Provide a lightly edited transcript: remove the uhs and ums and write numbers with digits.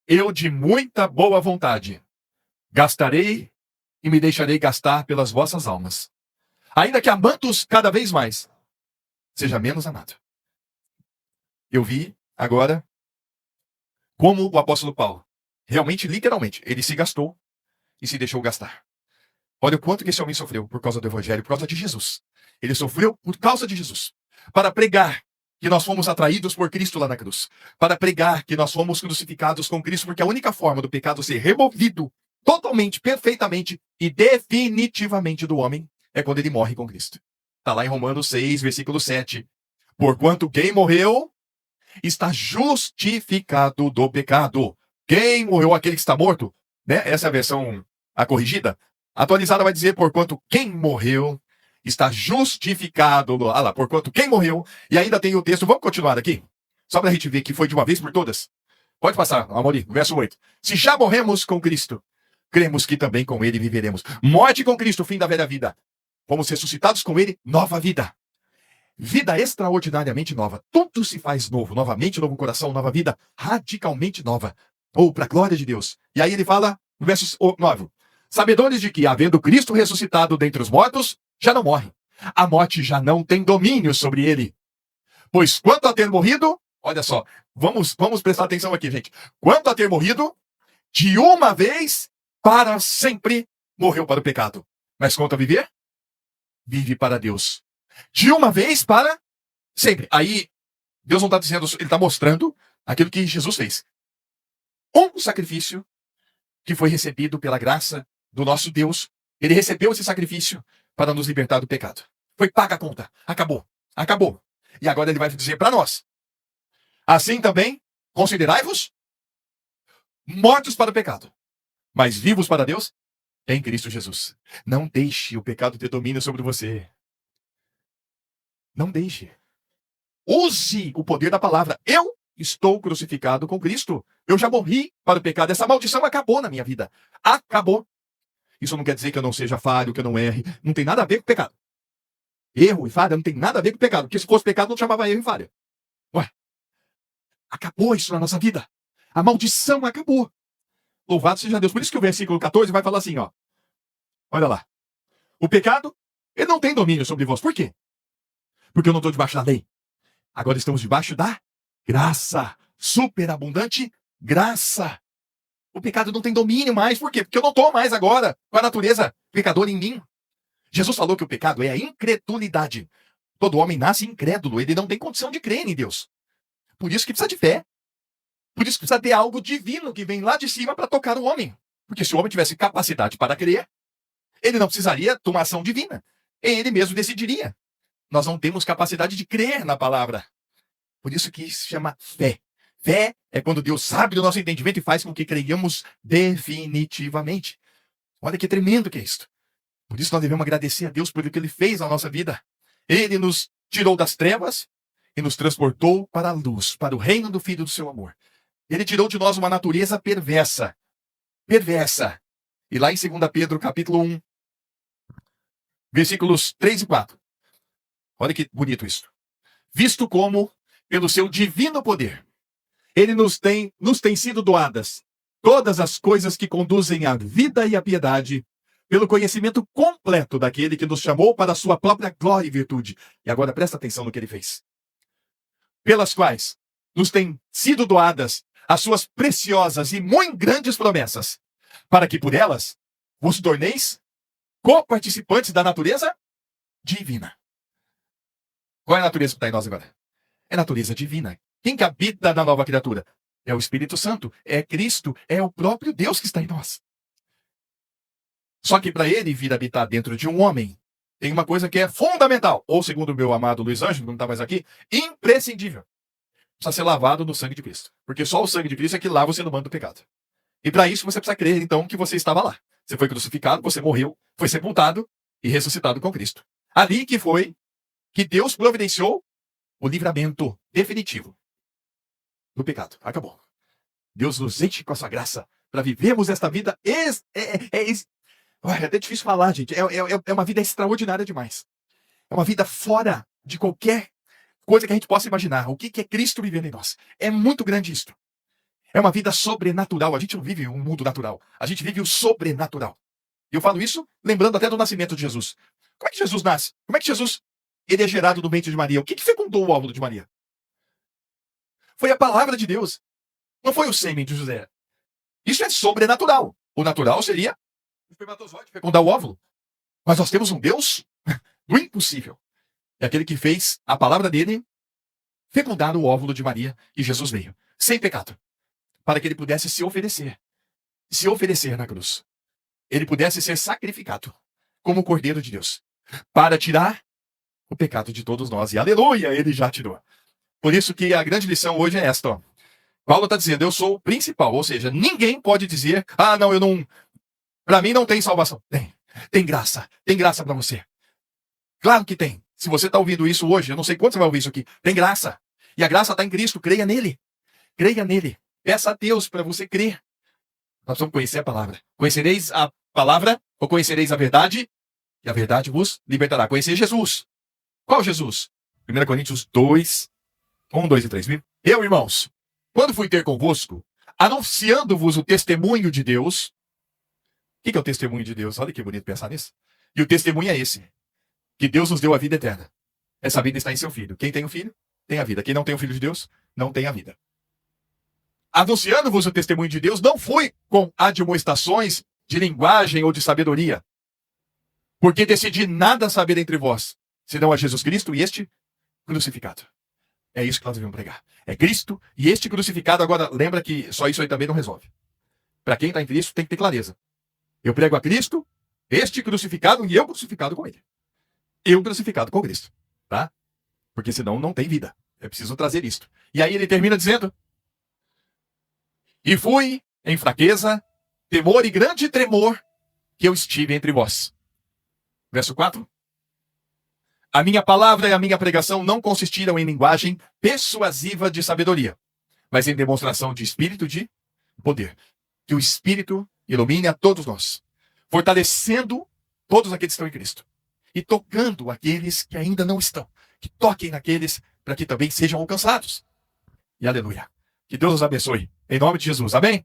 Eu de muita boa vontade gastarei e me deixarei gastar pelas vossas almas. Ainda que amando-os cada vez mais, seja menos amado. Eu vi agora como o apóstolo Paulo, realmente, literalmente, ele se gastou e se deixou gastar. Olha o quanto que esse homem sofreu por causa do evangelho, por causa de Jesus. Ele sofreu por causa de Jesus. Para pregar que nós fomos atraídos por Cristo lá na cruz. Para pregar que nós fomos crucificados com Cristo, porque a única forma do pecado ser removido totalmente, perfeitamente e definitivamente do homem é quando ele morre com Cristo. Está lá em Romanos 6, versículo 7. Porquanto quem morreu está justificado do pecado. Quem morreu, aquele que está morto, né? Essa é a versão a corrigida. Atualizada vai dizer, porquanto quem morreu está justificado. Porquanto quem morreu. E ainda tem o texto, vamos continuar aqui? Só para a gente ver que foi de uma vez por todas. Pode passar, Amori, verso 8. Se já morremos com Cristo, cremos que também com ele viveremos. Morte com Cristo, fim da velha vida. Fomos ressuscitados com ele, nova vida. Vida extraordinariamente nova. Tudo se faz novo. Novamente, novo coração, nova vida, radicalmente nova. Para a glória de Deus. E aí ele fala, no verso 9. Sabedores de que, havendo Cristo ressuscitado dentre os mortos, já não morre. A morte já não tem domínio sobre ele. Pois quanto a ter morrido, olha só, vamos prestar atenção aqui, gente. Quanto a ter morrido, de uma vez para sempre morreu para o pecado. Mas quanto a viver, vive para Deus. De uma vez para sempre. Aí, Deus não está dizendo, ele está mostrando aquilo que Jesus fez. Um sacrifício que foi recebido pela graça do nosso Deus. Ele recebeu esse sacrifício para nos libertar do pecado. Foi paga a conta. Acabou. Acabou. E agora ele vai dizer para nós. Assim também, considerai-vos mortos para o pecado, mas vivos para Deus em Cristo Jesus. Não deixe o pecado ter domínio sobre você. Não deixe. Use o poder da palavra. Eu estou crucificado com Cristo. Eu já morri para o pecado. Essa maldição acabou na minha vida. Acabou. Isso não quer dizer que eu não seja falho, que eu não erre. Não tem nada a ver com pecado. Erro e falha não tem nada a ver com pecado. Porque se fosse pecado, não chamava erro e falha. Ué. Acabou isso na nossa vida. A maldição acabou. Louvado seja Deus. Por isso que o versículo 14 vai falar assim, ó. Olha lá. O pecado, ele não tem domínio sobre vós. Por quê? Porque eu não estou debaixo da lei. Agora estamos debaixo da graça. Superabundante graça. O pecado não tem domínio mais. Por quê? Porque eu não estou mais agora com a natureza pecadora em mim. Jesus falou que o pecado é a incredulidade. Todo homem nasce incrédulo. Ele não tem condição de crer em Deus. Por isso que precisa de fé. Por isso que precisa ter algo divino que vem lá de cima para tocar o homem. Porque se o homem tivesse capacidade para crer, ele não precisaria tomar ação divina. Ele mesmo decidiria. Nós não temos capacidade de crer na palavra. Por isso que se chama fé. Fé é quando Deus sabe do nosso entendimento e faz com que creiamos definitivamente. Olha que tremendo que é isso. Por isso nós devemos agradecer a Deus por o que Ele fez na nossa vida. Ele nos tirou das trevas e nos transportou para a luz, para o reino do Filho do seu amor. Ele tirou de nós uma natureza perversa. Perversa. E lá em 2 Pedro, capítulo 1, versículos 3 e 4. Olha que bonito isso. Visto como, pelo seu divino poder, ele nos tem sido doadas todas as coisas que conduzem à vida e à piedade, pelo conhecimento completo daquele que nos chamou para a sua própria glória e virtude. E agora presta atenção no que ele fez. Pelas quais nos têm sido doadas as suas preciosas e muito grandes promessas, para que por elas vos torneis co-participantes da natureza divina. Qual é a natureza que está em nós agora? É a natureza divina. Quem que habita na nova criatura? É o Espírito Santo, é Cristo, é o próprio Deus que está em nós. Só que para ele vir habitar dentro de um homem, tem uma coisa que é fundamental, ou segundo o meu amado Luiz Ângelo, que não está mais aqui, imprescindível. Precisa ser lavado no sangue de Cristo. Porque só o sangue de Cristo é que lava você do manto do pecado. E para isso você precisa crer, então, que você estava lá. Você foi crucificado, você morreu, foi sepultado e ressuscitado com Cristo. Ali que foi que Deus providenciou o livramento definitivo do pecado. Acabou. Deus nos enche com a sua graça para vivermos esta vida. É até difícil falar, gente. É uma vida extraordinária demais. É uma vida fora de qualquer coisa que a gente possa imaginar. O que é Cristo vivendo em nós? É muito grande isto. É uma vida sobrenatural. A gente não vive um mundo natural. A gente vive o sobrenatural. E eu falo isso lembrando até do nascimento de Jesus. Como é que Jesus nasce? Como é que Jesus ele é gerado do ventre de Maria? O que fecundou o óvulo de Maria? Foi a palavra de Deus. Não foi o sêmen de José. Isso é sobrenatural. O natural seria o espermatozoide fecundar o óvulo. Mas nós temos um Deus do impossível. É aquele que fez a palavra dele fecundar o óvulo de Maria e Jesus veio, sem pecado, para que ele pudesse se oferecer na cruz. Ele pudesse ser sacrificado como o Cordeiro de Deus, para tirar o pecado de todos nós. E aleluia, ele já tirou. Por isso que a grande lição hoje é esta. Ó. Paulo está dizendo, eu sou o principal, ou seja, ninguém pode dizer, não, eu não, para mim não tem salvação. Tem graça para você. Claro que tem. Se você está ouvindo isso hoje, eu não sei quando você vai ouvir isso aqui, tem graça. E a graça está em Cristo, creia nele. Creia nele. Peça a Deus para você crer. Nós vamos conhecer a palavra. Conhecereis a palavra, ou conhecereis a verdade, e a verdade vos libertará. Conhecer Jesus. Qual Jesus? 1 Coríntios 2, 1, 2 e 3. Eu, irmãos, quando fui ter convosco, anunciando-vos o testemunho de Deus. O que é o testemunho de Deus? Olha que bonito pensar nisso. E o testemunho é esse. Que Deus nos deu a vida eterna. Essa vida está em seu Filho. Quem tem o Filho, tem a vida. Quem não tem o Filho de Deus, não tem a vida. Anunciando-vos o testemunho de Deus, não fui com admoestações de linguagem ou de sabedoria. Porque decidi nada saber entre vós, senão a Jesus Cristo e este crucificado. É isso que nós devemos pregar. É Cristo e este crucificado. Agora, lembra que só isso aí também não resolve. Para quem está em Cristo, tem que ter clareza. Eu prego a Cristo, este crucificado e eu crucificado com ele. Eu crucificado com Cristo. Tá? Porque senão não tem vida. É preciso trazer isto. E aí ele termina dizendo: e fui em fraqueza, temor e grande tremor que eu estive entre vós. Verso 4. A minha palavra e a minha pregação não consistiram em linguagem persuasiva de sabedoria, mas em demonstração de espírito de poder. Que o Espírito ilumine a todos nós, fortalecendo todos aqueles que estão em Cristo e tocando aqueles que ainda não estão. Que toquem naqueles para que também sejam alcançados. E aleluia. Que Deus os abençoe. Em nome de Jesus. Amém?